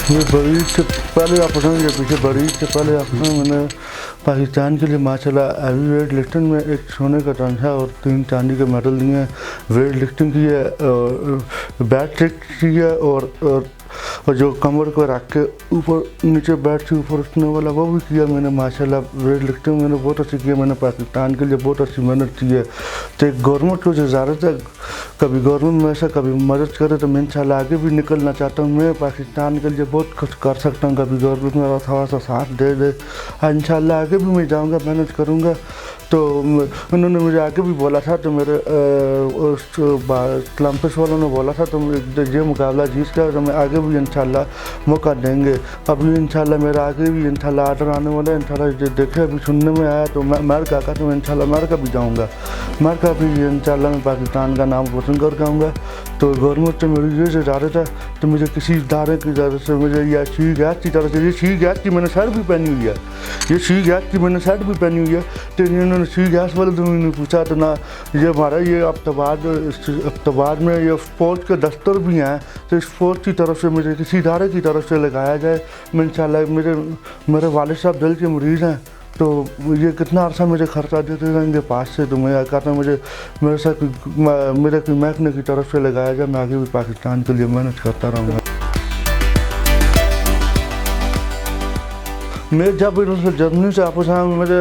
ये बड़ी ईद से पहले आप बताएंगे, पीछे बड़ी ईद से पहले आप मैंने पाकिस्तान के लिए माशाल्लाह हैवी वेट लिफ्टिंग में एक सोने का तमगा और 3 चांदी के मेडल दिए हैं। वेट लिफ्टिंग की है, बैक ट्रिक की है और जो कमर को रख के ऊपर नीचे बैठ से ऊपर उठने वाला वो भी किया मैंने माशाल्लाह। वेट लिफ्टिंग मैंने बहुत अच्छी की है, मैंने पाकिस्तान के लिए बहुत अच्छी मेहनत की है। तो एक गवर्नमेंट को जो ज़रूरत है, कभी गवर्नमेंट में ऐसा कभी मदद करे तो मैं इंशाल्लाह आगे भी निकलना चाहता हूँ। मैं पाकिस्तान के लिए बहुत कुछ कर सकता हूँ, कभी गवर्नमेंट मेरा थोड़ा सा साथ दे दे इंशाल्लाह आगे भी मैं जाऊँगा, मेहनत करूँगा। तो उन्होंने मुझे आगे भी बोला था, तो मेरे ओलंपिक्स वालों ने बोला था तो ये मुकाबला जीत गया तो मैं आगे भी इंशाल्लाह मौका देंगे। अभी इंशाल्लाह मेरा आगे भी इंशाल्लाह आर्डर आने वाला है। इंशाल्लाह देखे अभी सुनने में आया तो मैं अमेरिका का, तो मैं इंशाल्लाह अमेरिका भी जाऊँगा। अमेरिका भी इंशाल्लाह मैं पाकिस्तान का नाम रोशन कर आऊँगा। तो गवर्नमेंट से मेरी ये ज़रूरत है, तो मुझे किसी इदारे की ज़रूरत से मुझे यह शी गैस की तरफ से, ये शी गैस की मैंने शर्ट भी पहनी हुई है, ये शी गैस की मैंने शर्ट भी पहनी हुई है। तो इन्होंने शी गैस वाले तो मैंने पूछा तो ना ये हमारा ये अफ्ताबाद में ये स्पोर्ट्स के दफ्तर भी हैं, तो स्पोर्ट्स की तरफ से मुझे किसी इदारे की तरफ से लगाया जाए। मैं इंशाल्लाह मेरे वालिद साहब दिल के मरीज़ हैं, तो ये कितना अर्सा मुझे खर्चा देते हैं इनके पास से, तो मैं कहता हूँ मुझे मेरे साथ मेरे कोई महकमे की तरफ से लगाया जाए। मैं आगे भी पाकिस्तान के लिए मेहनत करता रहूँगा। मैं जब जर्मनी से वापस आया, मेरे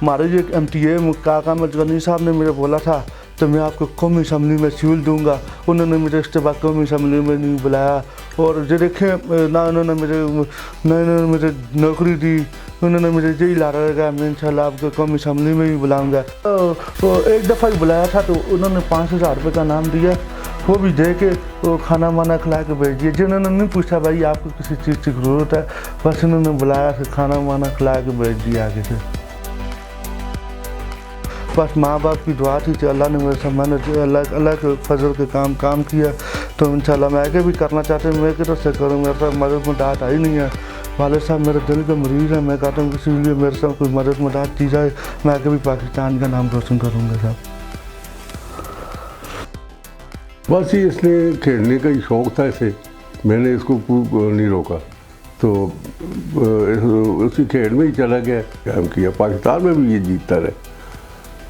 हमारे जो MTA काका मजगनी साहब ने मुझे बोला था तो मैं आपको कौमी असम्बली में सील दूंगा। उन्होंने मुझे इसके बाद कौमी असम्बली में नहीं बुलाया और जो देखें ना उन्होंने मुझे नौकरी दी, उन्होंने मुझे यही ला रहा मैं इंशाल्लाह आपको कौमी असम्बली में भी बुलाऊंगा। तो एक दफ़ा ही बुलाया था तो उन्होंने 5,000 रुपये का नाम दिया, वो भी दे के वो खाना वाना खिला के भेज दिया। जिन्होंने नहीं पूछा भाई आपको किसी चीज़ की ज़रूरत है, बस उन्होंने बुलाया फिर खाना वाना खिला के भेज दिया आगे से। बस माँ बाप की दुआ थी कि अल्लाह ने मेरे साथ मेहनत, अल्लाह के फजल के काम किया। तो इंशाल्लाह मैं आगे भी करना चाहता हूँ, मैं किधर से करूँ, मेरे साथ मदद मदद आई नहीं है। वालिद साहब मेरे दिल के मरीज़ हैं, मैं कहता हूँ किसी लिए मेरे साथ कोई मदद मदद की जाए, मैं आगे भी पाकिस्तान का नाम रोशन करूँगा साहब। बस ये इसने खेलने का ही शौक़ था इसे, मैंने इसको नहीं रोका, तो उसी खेल में ही चला गया, काम किया। पाकिस्तान में भी ये जीतता रहे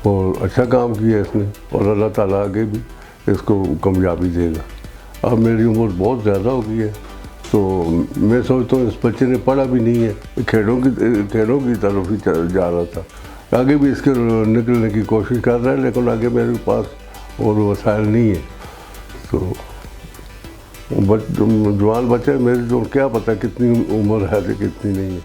और अच्छा काम किया इसने, और अल्लाह ताला आगे भी इसको कामयाबी देगा। अब मेरी उम्र बहुत ज़्यादा हो गई है, तो मैं सोचता हूँ इस बच्चे ने पढ़ा भी नहीं है, खेलों की तरफ ही जा रहा था। आगे भी इसके निकलने की कोशिश कर रहा है, लेकिन आगे मेरे पास और वसाइल नहीं है। तो जवान बच्चे मेरे, जो क्या पता कितनी उम्र है कितनी नहीं है।